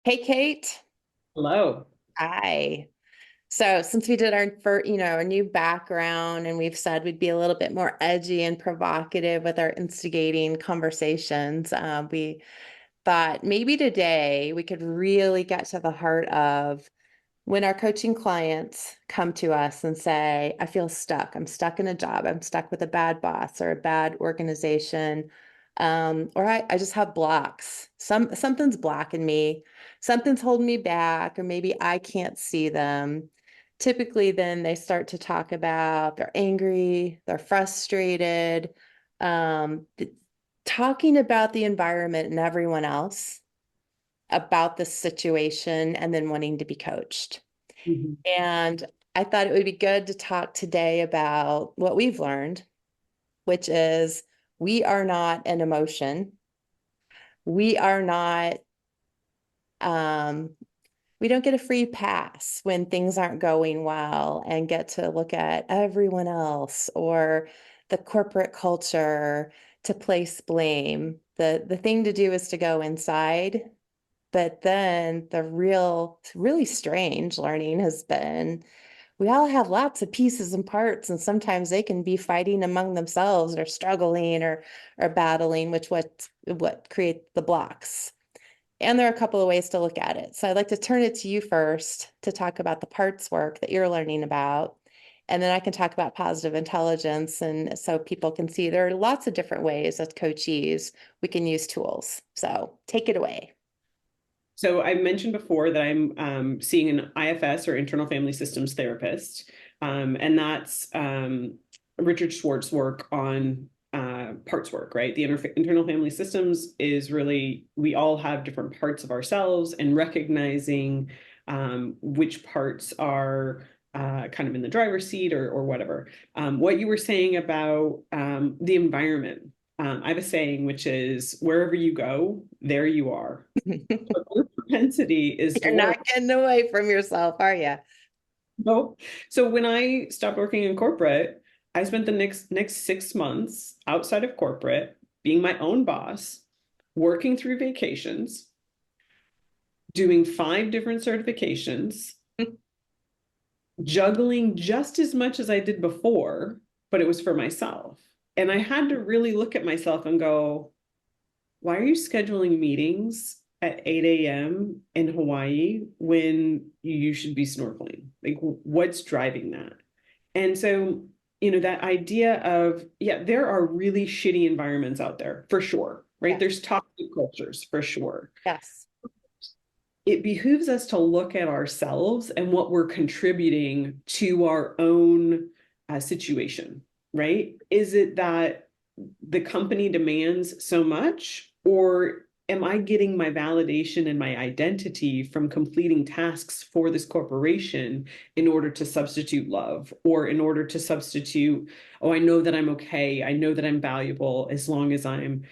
Hey, Kate. Hello. Hi. So since we did our first, our new background and we've said we'd be a little bit more edgy and provocative with our instigating conversations, we thought maybe today we could really get to the heart of when our coaching clients come to us and say, I feel stuck. I'm stuck in a job. I'm stuck with a bad boss or a bad organization. Or I just have blocks. Something's blocking me. Something's holding me back, or maybe I can't see them. Typically, then they start to talk about they're angry, they're frustrated, um, th- talking about the environment and everyone else, about the situation, and then wanting to be coached. Mhm. And I thought it would be good to talk today about what we've learned, which is we are not an emotion. We are not, um, we don't get a free pass when things aren't going well and get to look at everyone else or the corporate culture to place blame. The thing to do is to go inside. But then the really strange learning has been we all have lots of pieces and parts, and sometimes they can be fighting among themselves or struggling or battling, which what create the blocks. And there are a couple of ways to look at it. So I'd like to turn it to you first to talk about the parts work that you're learning about. And then I can talk about positive intelligence. And so people can see there are lots of different ways as coachees we can use tools. So take it away. So I mentioned before that I'm seeing an IFS or internal family systems therapist, and that's Richard Schwartz's work on parts work, right? The internal family systems is really we all have different parts of ourselves, and recognizing which parts are kind of in the driver's seat or whatever. What you were saying about the environment. I have a saying, which is wherever you go, there you are. Your propensity is to You're work. not getting away from yourself, are you? No. So when I stopped working in corporate, I spent the next 6 months outside of corporate, being my own boss, working through vacations, doing 5 different certifications, juggling just as much as I did before, but it was for myself. And I had to really look at myself and go, why are you scheduling meetings at 8 a.m. in Hawaii when you should be snorkeling? Like, what's driving that? And so, that idea of, yeah, there are really shitty environments out there for sure, right? Yes. There's toxic cultures for sure. Yes. It behooves us to look at ourselves and what we're contributing to our own situation, right? Is it that the company demands so much, or am I getting my validation and my identity from completing tasks for this corporation in order to substitute love, or in order to substitute, oh, I know that I'm okay, I know that I'm valuable as long as I'm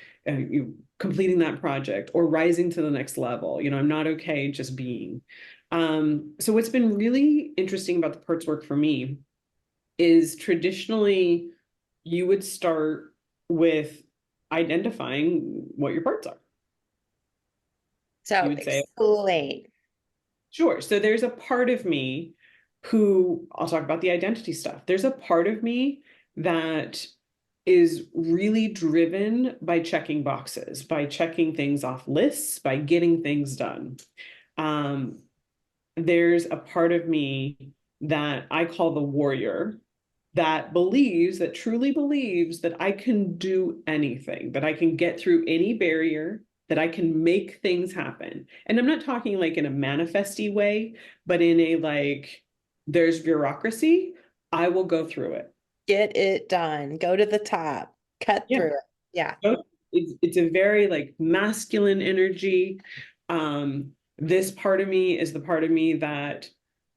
completing that project or rising to the next level. I'm not okay just being. So what's been really interesting about the parts work for me is traditionally you would start with identifying what your parts are. You So would say, explain. sure. So there's a part of me who, I'll talk about the identity stuff. There's a part of me that is really driven by checking boxes, by checking things off lists, by getting things done. Um, there's a part of me that I call the warrior that believes, that truly believes that I can do anything, that I can get through any barrier, that I can make things happen. And I'm not talking like in a manifesty way, but in a like, there's bureaucracy, I will go through it. Get it done. Go to the top. Cut Yeah. through it. Yeah. So it's a very like masculine energy. This part of me is the part of me that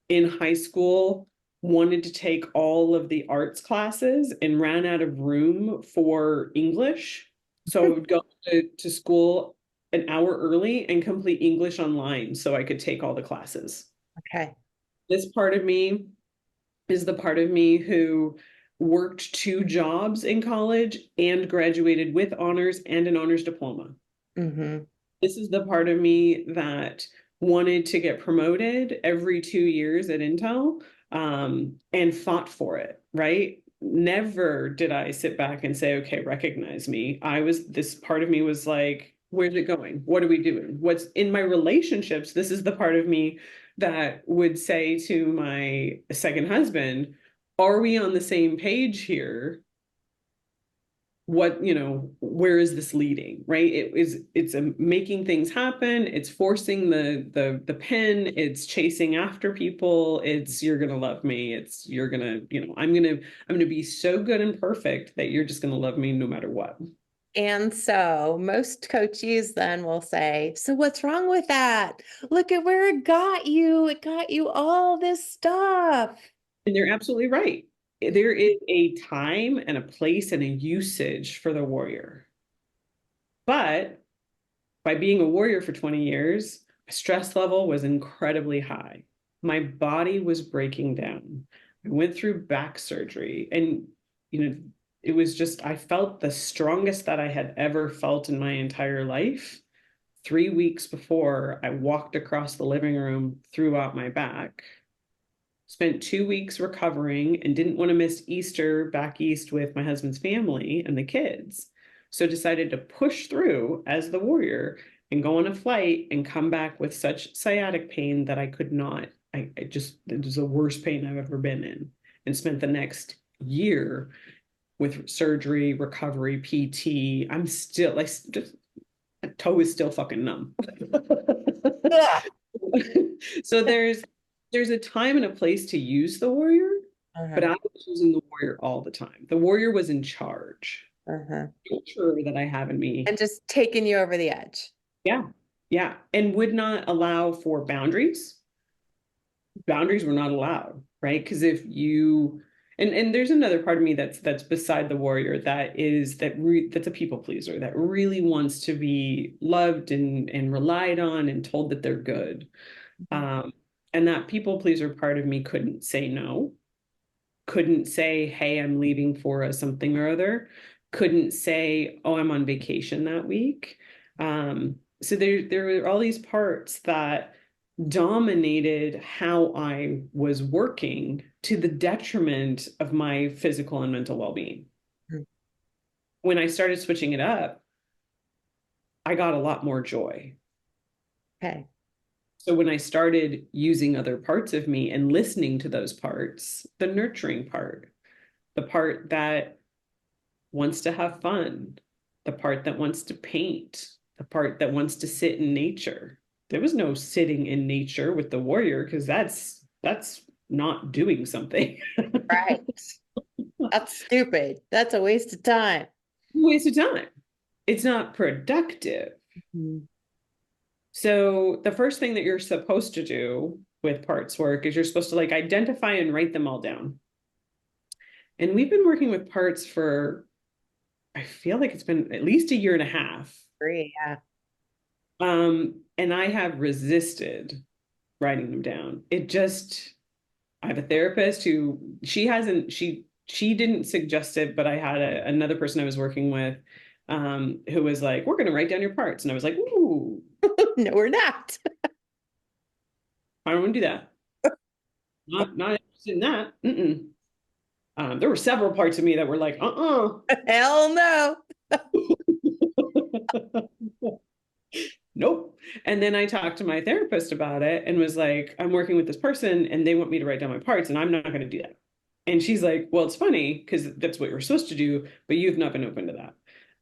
in high school wanted to take all of the arts classes and ran out of room for English. So I would go to school an hour early and complete English online so I could take all the classes. Okay. This part of me is the part of me who worked 2 jobs in college and graduated with honors and an honors diploma. Mm-hmm. This is the part of me that wanted to get promoted every 2 years at Intel, and fought for it, right? Never did I sit back and say, okay, recognize me. This part of me was like, where's it going? What are we doing? What's in my relationships? This is the part of me that would say to my second husband, are we on the same page here? Where is this leading, right? It's making things happen, it's forcing the pen, it's chasing after people, it's you're gonna love me, it's you're gonna, I'm gonna be so good and perfect that you're just gonna love me no matter what. And so most coaches then will say, so what's wrong with that? Look at where it got you. It got you all this stuff. And they're absolutely right. There is a time and a place and a usage for the warrior, but by being a warrior for 20 years, my stress level was incredibly high. My body was breaking down. I went through back surgery, and it was just, I felt the strongest that I had ever felt in my entire life 3 weeks before I walked across the living room, threw out my back, spent 2 weeks recovering, and didn't want to miss Easter back east with my husband's family and the kids. So decided to push through as the warrior and go on a flight and come back with such sciatic pain that I could not. It was the worst pain I've ever been in, and spent the next year with surgery, recovery, PT. I'm still like, just, my toe is still fucking numb. Yeah. So there's a time and a place to use the warrior, but Uh-huh. I was using the warrior all the time. The warrior was in charge. Uh-huh. Culture that I have in me. And just taking you over the edge. Yeah. Yeah. And would not allow for boundaries. Boundaries were not allowed, right? Because if you and there's another part of me that's beside the warrior, that's a people pleaser, that really wants to be loved and relied on and told that they're good. Mhm. Um, and that people pleaser part of me couldn't say no, couldn't say, hey, I'm leaving for something or other, couldn't say, oh, I'm on vacation that week. So there were all these parts that dominated how I was working, to the detriment of my physical and mental well-being. Mhm. When I started switching it up, I got a lot more joy. Okay. So when I started using other parts of me and listening to those parts, the nurturing part, the part that wants to have fun, the part that wants to paint, the part that wants to sit in nature. There was no sitting in nature with the warrior, because that's not doing something. Right. That's stupid. That's a waste of time. Waste of time. It's not productive. Mhm. So the first thing that you're supposed to do with parts work is you're supposed to like identify and write them all down. And we've been working with parts for, I feel like it's been at least a year and a half. Agree. Yeah. And I have resisted writing them down. I have a therapist who she didn't suggest it, but I had another person I was working with, who was like, we're going to write down your parts. And I was like, ooh, No, we're not. I don't want to do that. Not interested in that. Mm-mm. There were several parts of me that were like, Hell no. nope. And then I talked to my therapist about it and was like, I'm working with this person and they want me to write down my parts, and I'm not going to do that. And she's like, well, it's funny because that's what you're supposed to do, but you've not been open to that.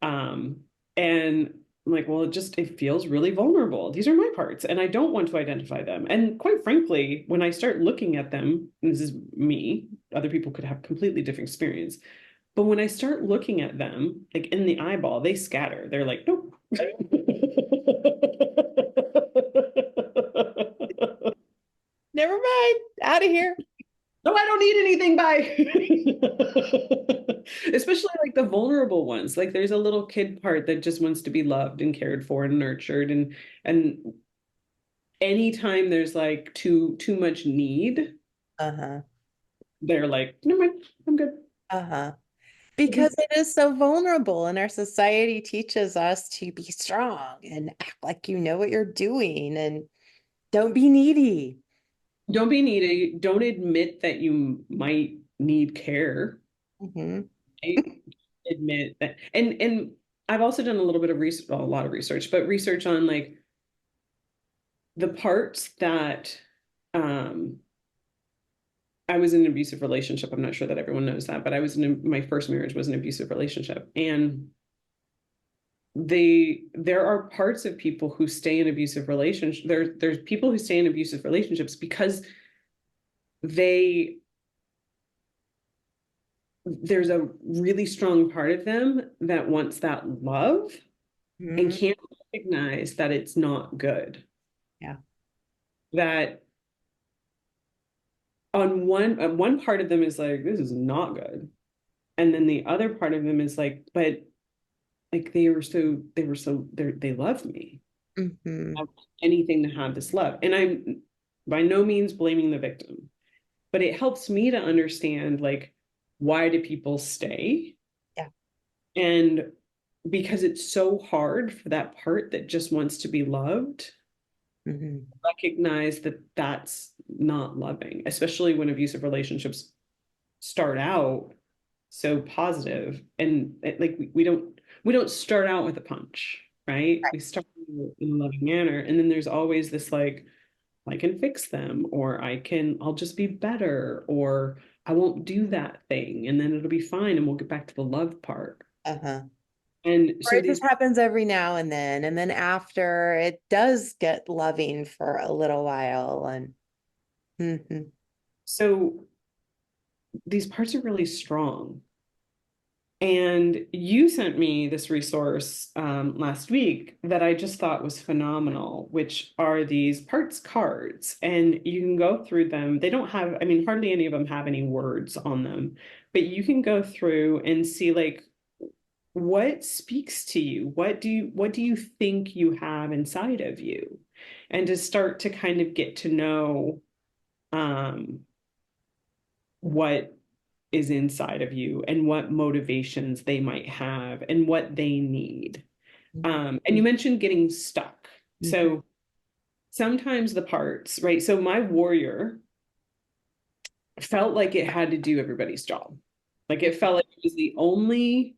And I'm like, well, it feels really vulnerable. These are my parts and I don't want to identify them. And quite frankly, when I start looking at them, and this is me, other people could have completely different experience. But when I start looking at them, like in the eyeball, they scatter. They're like, nope. Never mind. Out of here. No, I don't need anything. Bye. Especially like the vulnerable ones. Like there's a little kid part that just wants to be loved and cared for and nurtured. And anytime there's like too much need, Uh-huh. they're like, no mind, I'm good. Uh-huh. Because it is so vulnerable, and our society teaches us to be strong and act like you know what you're doing. And Don't be needy. Don't be needy. Don't admit that you might need care. Mhm. Right? Admit that. And I've also done a little bit of research, well, a lot of research, but research on like the parts that um I was in an abusive relationship. I'm not sure that everyone knows that, but I was in my first marriage was an abusive relationship. And there are parts of people who stay in abusive relationships. There's people who stay in abusive relationships because they there's a really strong part of them that wants that love and Mhm. can't recognize that it's not good. Yeah. That on one part of them is like, this is not good. And then the other part of them is like, but like they love me. I Mhm. want anything to have this love. And I'm by no means blaming the victim, but it helps me to understand like why do people stay? Yeah. And because it's so hard for that part that just wants to be loved, Mhm. recognize that that's not loving, especially when abusive relationships start out so positive and like we don't start out with a punch, right? We start in a loving manner, and then there's always this like I can fix them, or I'll just be better, or I won't do that thing, and then it'll be fine, and we'll get back to the love part. Uh-huh. And Or so it just these, happens every now and then after it does get loving for a little while and mhm. so these parts are really strong. And you sent me this resource last week that I just thought was phenomenal, which are these parts cards. And you can go through them. They don't have, I mean, hardly any of them have any words on them, but you can go through and see like what speaks to you. What do you think you have inside of you? And to start to kind of get to know um, what is inside of you and what motivations they might have and what they need. And you mentioned getting stuck. Mhm. So sometimes the parts, right? So my warrior felt like it had to do everybody's job. Like it felt like it was the only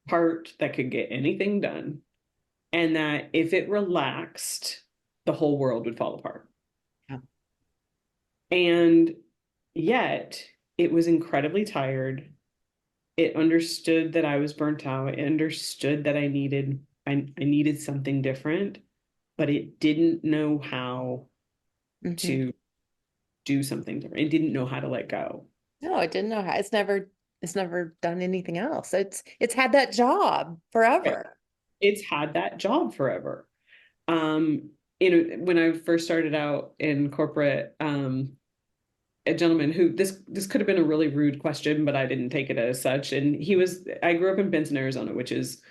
part that could get anything done. And that if it relaxed, the whole world would fall apart. Yeah. And yet it was incredibly tired. It understood that I was burnt out. It understood that I needed something different, but it didn't know how Mhm. to do something different. It didn't know how to let go. No, I didn't know how. It's never done anything else. It's had that job Right. forever. It's had that job forever. Um, when I first started out in corporate, a gentleman who this could have been a really rude question, but I didn't take it as such. And I grew up in Benson, Arizona, which is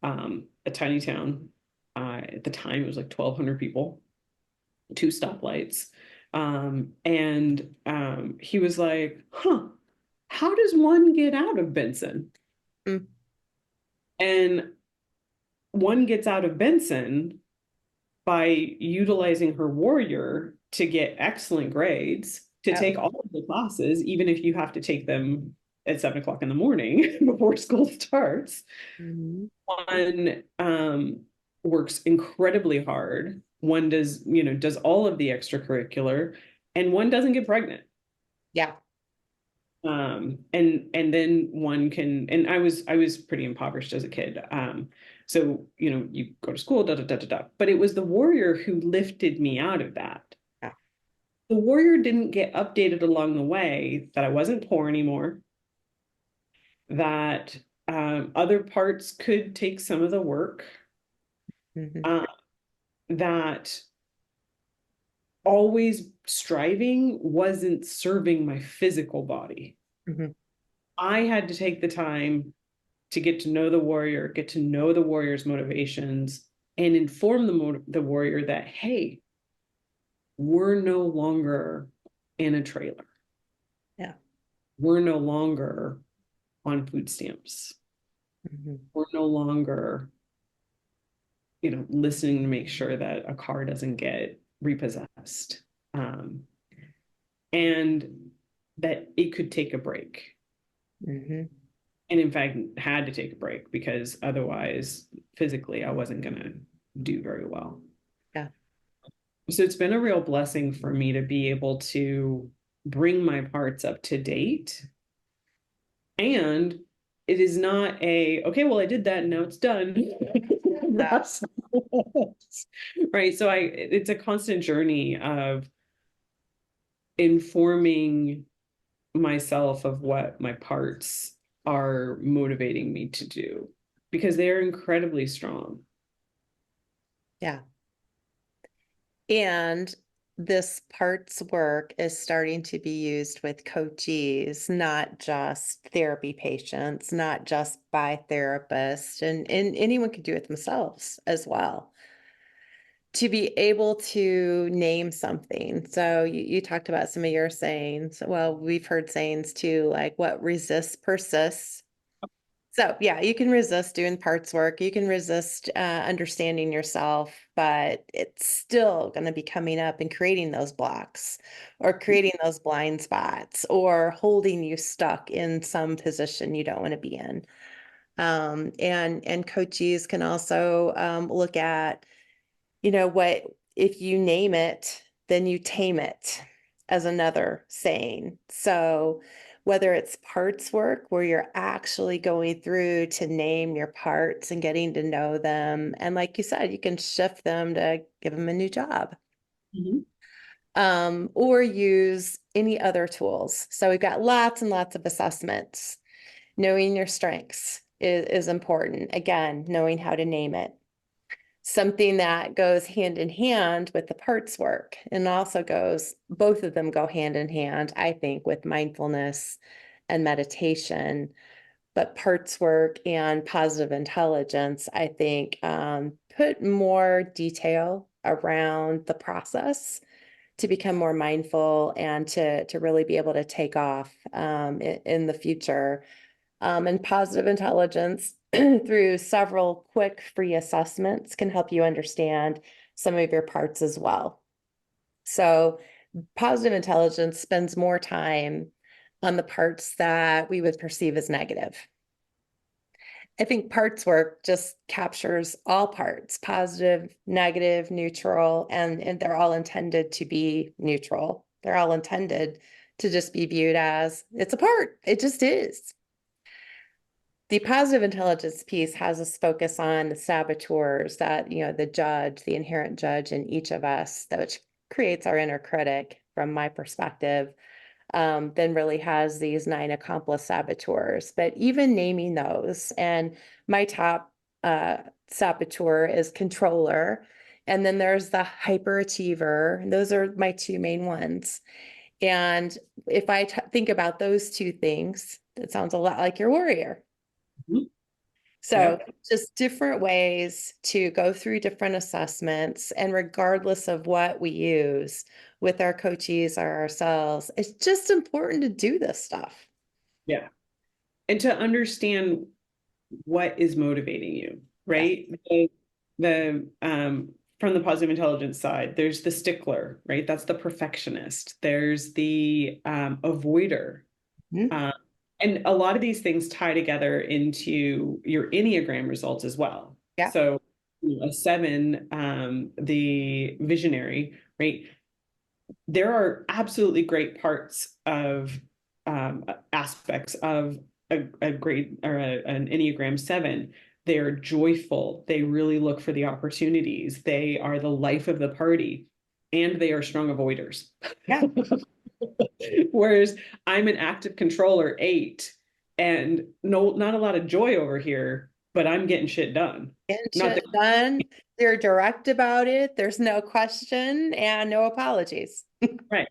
a tiny town. At the time, it was like 1,200 people, two stoplights. And he was like, huh, how does one get out of Benson? Mm. And one gets out of Benson by utilizing her warrior to get excellent grades, to Yep. take all of the classes, even if you have to take them at 7 o'clock in the morning before school starts. Mhm. One works incredibly hard. One does all of the extracurricular, and one doesn't get pregnant. Yeah. And then one can, and I was pretty impoverished as a kid. So you go to school, da da da da da. But it was the warrior who lifted me out of that. Yeah. The warrior didn't get updated along the way that I wasn't poor anymore, that other parts could take some of the work, Mhm. uh, that always striving wasn't serving my physical body. Mhm. I had to take the time to get to know the warrior, get to know the warrior's motivations, and inform the warrior that, hey, we're no longer in a trailer. Yeah. We're no longer on food stamps. Mhm. We're no longer, listening to make sure that a car doesn't get repossessed, and that it could take a break. Mm-hmm. And in fact, had to take a break because otherwise, physically, I wasn't going to do very well. Yeah. So it's been a real blessing for me to be able to bring my parts up to date. And it is not a, okay, well, I did that and now it's done. That's right. So it's a constant journey of informing myself of what my parts are motivating me to do because they're incredibly strong. Yeah. And this parts work is starting to be used with coachees, not just therapy patients, not just by therapists, and anyone can do it themselves as well. To be able to name something. So you talked about some of your sayings. Well, we've heard sayings too, like what resists persists. So yeah, you can resist doing parts work. You can resist understanding yourself, but it's still going to be coming up and creating those blocks or creating those blind spots or holding you stuck in some position you don't want to be in. And coaches can also look at, what if you name it, then you tame it, as another saying. So whether it's parts work where you're actually going through to name your parts and getting to know them, and like you said, you can shift them to give them a new job. Mhm. Or use any other tools. So we've got lots and lots of assessments. Knowing your strengths is important. Again, knowing how to name it. Something that goes hand in hand with the parts work and also both of them go hand in hand, I think, with mindfulness and meditation. But parts work and positive intelligence, I think, put more detail around the process to become more mindful and to really be able to take off in the future. And positive intelligence through several quick free assessments can help you understand some of your parts as well. So positive intelligence spends more time on the parts that we would perceive as negative. I think parts work just captures all parts, positive, negative, neutral, and they're all intended to be neutral. They're all intended to just be viewed as it's a part. It just is. The positive intelligence piece has us focus on the saboteurs that, the judge, the inherent judge in each of us, that which creates our inner critic from my perspective, then really has these 9 accomplice saboteurs. But even naming those, and my top saboteur is controller, and then there's the hyperachiever. Those are my 2 main ones. And if I think about those 2 things, it sounds a lot like your warrior. Mhm. So Yep. just different ways to go through different assessments. And regardless of what we use with our coaches or ourselves, it's just important to do this stuff. Yeah. And to understand what is motivating you, Yeah. right? The from the positive intelligence side, there's the stickler, right? That's the perfectionist. There's the avoider. Mhm. Um, and a lot of these things tie together into your Enneagram results as well. Yeah. So a 7, the visionary, right? There are absolutely great parts of aspects of a great or an Enneagram 7. They're joyful. They really look for the opportunities. They are the life of the party, and they are strong avoiders. Yeah. Whereas I'm an active controller 8, and no, not a lot of joy over here, but I'm getting shit done. Getting Not that shit done. They're direct about it. There's no question and no apologies. right.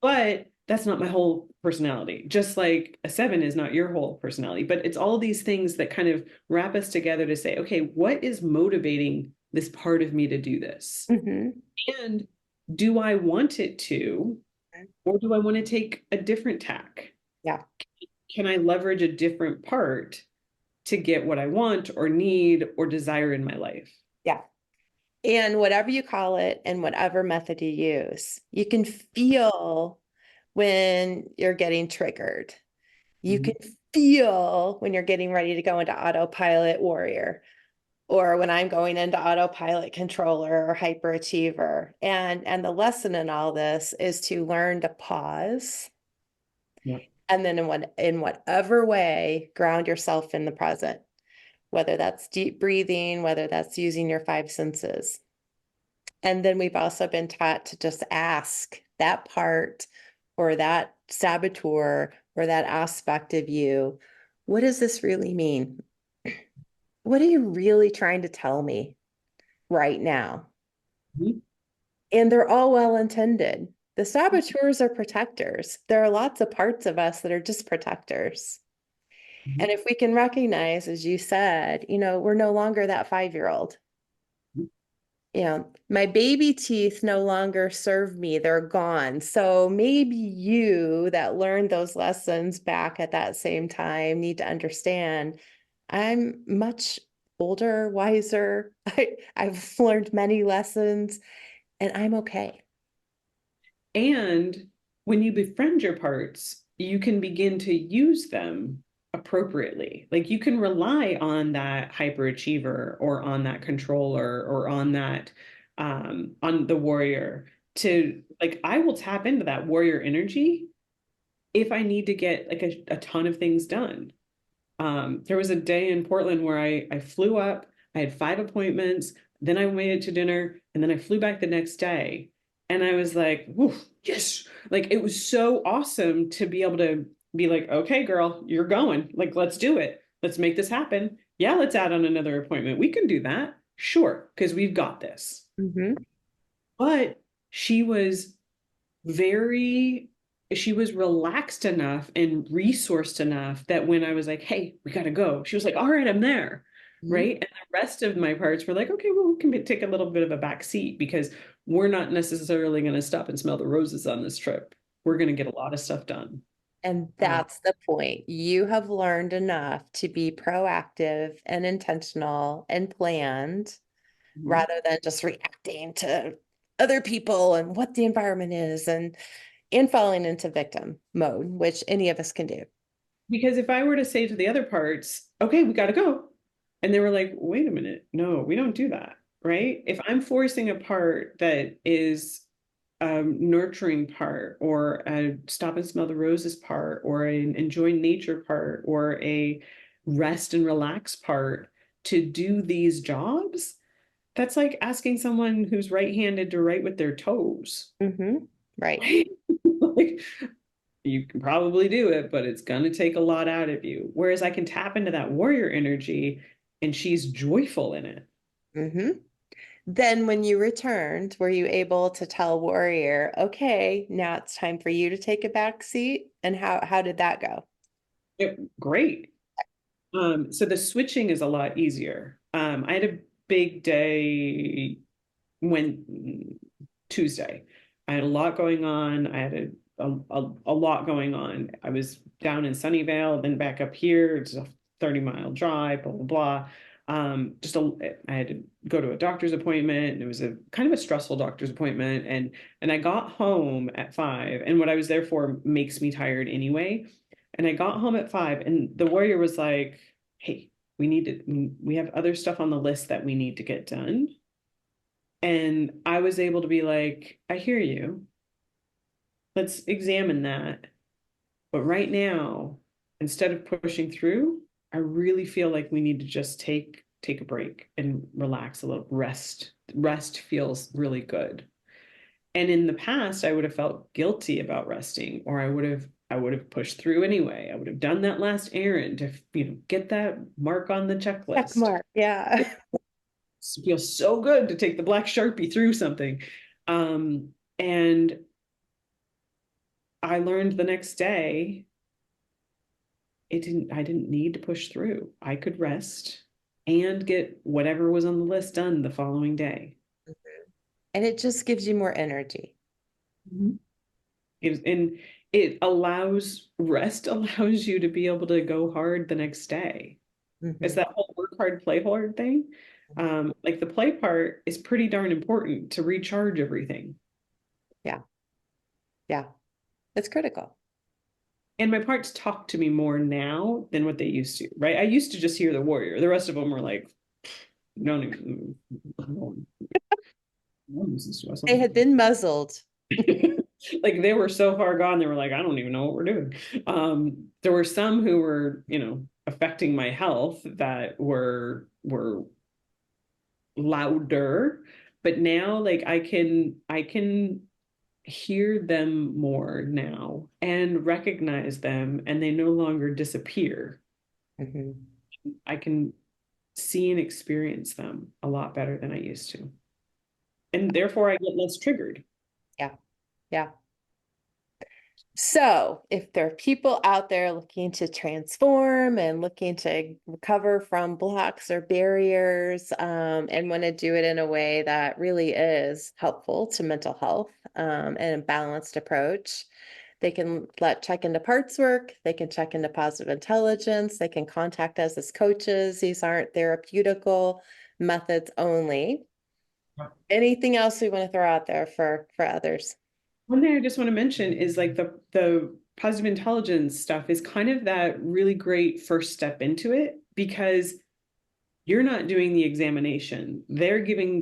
But that's not my whole personality. Just like a 7 is not your whole personality, but it's all these things that kind of wrap us together to say, okay, what is motivating this part of me to do this? Mhm. And do I want it to, or do I want to take a different tack? Yeah. Can I leverage a different part to get what I want or need or desire in my life? Yeah. And whatever you call it and whatever method you use, you can feel when you're getting triggered. You can Mhm. feel when you're getting ready to go into autopilot warrior or when I'm going into autopilot controller or hyperachiever. And the lesson in all this is to learn to pause Yeah. and then in whatever way ground yourself in the present, whether that's deep breathing, whether that's using your five senses. And then we've also been taught to just ask that part or that saboteur or that aspect of you, what does this really mean? What are you really trying to tell me right now? Mhm. And they're all well intended. The saboteurs are protectors. There are lots of parts of us that are just protectors. And Mhm. if we can recognize, as you said, we're no longer that 5-year-old. My baby teeth no longer serve me, they're gone. So maybe you that learned those lessons back at that same time need to understand I'm much older, wiser. I've learned many lessons and I'm okay. And when you befriend your parts, you can begin to use them appropriately. Like you can rely on that hyperachiever or on that controller or on the warrior to like I will tap into that warrior energy if I need to get like a ton of things done. There was a day in Portland where I flew up, I had 5 appointments, then I made it to dinner, and then I flew back the next day. And I was like, "Woof, yes. Like it was so awesome to be able to be like, okay, girl, you're going. Like, let's do it. Let's make this happen. Yeah, let's add on another appointment. We can do that. Sure, because we've got this. Mhm. But she was very she was relaxed enough and resourced enough that when I was like, hey, we gotta go, she was like, all right, I'm there. Mhm. Right. And the rest of my parts were like, okay, well, we can take a little bit of a back seat because we're not necessarily going to stop and smell the roses on this trip. We're going to get a lot of stuff done. And Uh, that's the point. You have learned enough to be proactive and intentional and planned mhm. rather than just reacting to other people and what the environment is and falling into victim mode, which any of us can do. Because if I were to say to the other parts, okay, we got to go. And they were like, wait a minute. No, we don't do that. Right. If I'm forcing a part that is a nurturing part or a stop and smell the roses part or an enjoy nature part or a rest and relax part to do these jobs, that's like asking someone who's right-handed to write with their toes. Right. Right? Like, you can probably do it, but it's going to take a lot out of you. Whereas I can tap into that warrior energy and she's joyful in it. hmm Then when you returned, were you able to tell Warrior, okay, now it's time for you to take a back seat? And how did that go? Great. So the switching is a lot easier. I had a big day when Tuesday. I had a lot going on. I had a lot going on. I was down in Sunnyvale, then back up here. It's a 30-mile drive, blah, blah, blah. I had to go to a doctor's appointment, and it was a kind of a stressful doctor's appointment. And I got home at 5, and what I was there for makes me tired anyway. And I got home at 5, and the warrior was like, "Hey, we have other stuff on the list that we need to get done." And I was able to be like, I hear you. Let's examine that. But right now, instead of pushing through, I really feel like we need to just take a break and relax a little. Rest feels really good. And in the past, I would have felt guilty about resting, or I would have pushed through anyway. I would have done that last errand to, get that mark on the Check checklist. mark. Yeah. It feels so good to take the black Sharpie through something. And I learned the next day I didn't need to push through. I could rest and get whatever was on the list done the following day. And it just gives you more energy. Mhm. And it allows rest allows you to be able to go hard the next day. It's hmm that whole work hard, play hard thing. Like the play part is pretty darn important to recharge everything. Yeah. Yeah. It's critical. And my parts talk to me more now than what they used to, right? I used to just hear the warrior. The rest of them were like, don't even, They had been muzzled. like they were so far gone, they were like, I don't even know what we're doing. There were some who were, affecting my health that were louder, but now like I can hear them more now and recognize them, and they no longer disappear. Mhm. I can see and experience them a lot better than I used to. And therefore I get less triggered. Yeah. Yeah. So, if there are people out there looking to transform and looking to recover from blocks or barriers, and want to do it in a way that really is helpful to mental health, and a balanced approach, they can check into parts work, they can check into positive intelligence, they can contact us as coaches. These aren't therapeutical methods only. Anything else we want to throw out there for others? One thing I just want to mention is like the positive intelligence stuff is kind of that really great first step into it, because you're not doing the examination. They're giving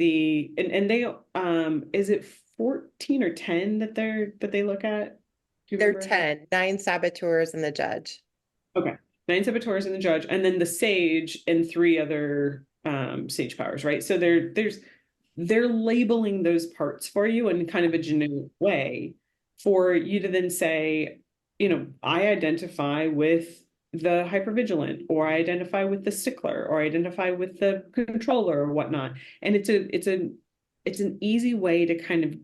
and they is it 14 or 10 that they look at? Do you They're remember? 10, 9 saboteurs and the judge. Okay. Nine saboteurs and the judge, and then the sage and three other sage powers, right? So they're labeling those parts for you in kind of a generic way for you to then say, I identify with the hypervigilant, or I identify with the stickler, or I identify with the controller or whatnot. And it's an easy way to kind of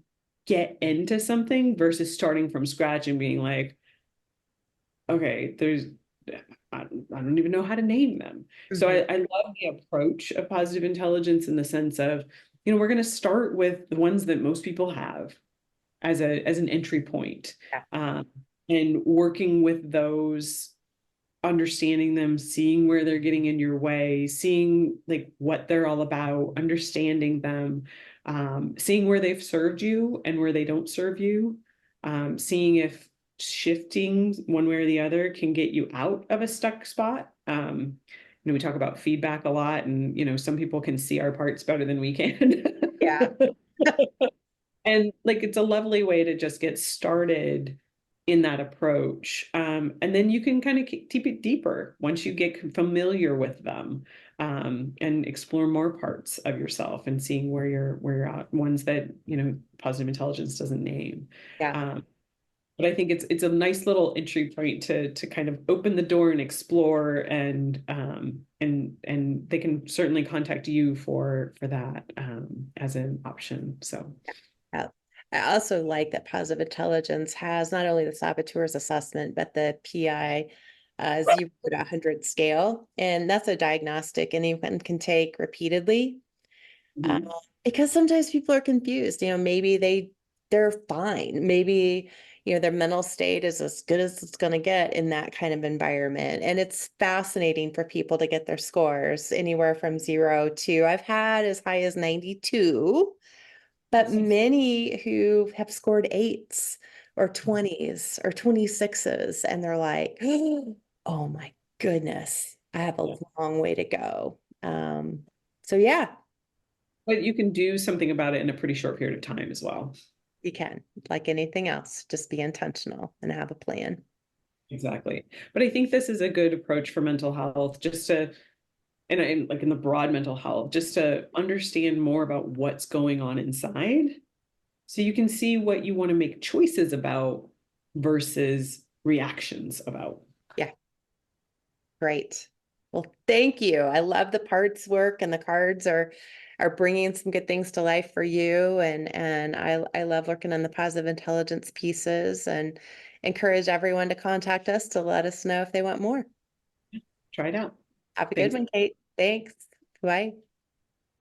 get into something versus starting from scratch and being like, okay, I don't even know how to name them. So Mhm. I love the approach of positive intelligence in the sense of, we're going to start with the ones that most people have as an entry point, Yeah. um, and working with those, understanding them, seeing where they're getting in your way, seeing like what they're all about, understanding them, seeing where they've served you and where they don't serve you, seeing if shifting one way or the other can get you out of a stuck spot. We talk about feedback a lot, and some people can see our parts better than we can. Yeah. And like it's a lovely way to just get started in that approach. And then you can kind of keep it deeper once you get familiar with them, and explore more parts of yourself and seeing where you're at, ones that positive intelligence doesn't name. Yeah. But I think it's a nice little entry point to kind of open the door and explore, and they can certainly contact you for that, as an option. So Yeah. I also like that positive intelligence has not only the saboteurs assessment, but the PI 0 to 100 scale. And that's a diagnostic anyone can take repeatedly. Uh, mhm. because sometimes people are confused, maybe they're fine. Maybe, their mental state is as good as it's going to get in that kind of environment. And it's fascinating for people to get their scores anywhere from 0 to I've had as high as 92, but many who have scored 8s or 20s or 26s, and they're like, oh my goodness, I have a Yeah. long way to go. So yeah, But you can do something about it in a pretty short period of time as well. you can, like anything else, just be intentional and have a plan. Exactly. But I think this is a good approach for mental health, just to, and like in the broad mental health, just to understand more about what's going on inside, so you can see what you want to make choices about versus reactions about. Yeah, great. Well, thank you. I love the parts work, and the cards are bringing some good things to life for you. And I love working on the positive intelligence pieces, and encourage everyone to contact us to let us know if they want more. Try it out. Have a good Thanks. one, Kate. Thanks. Bye.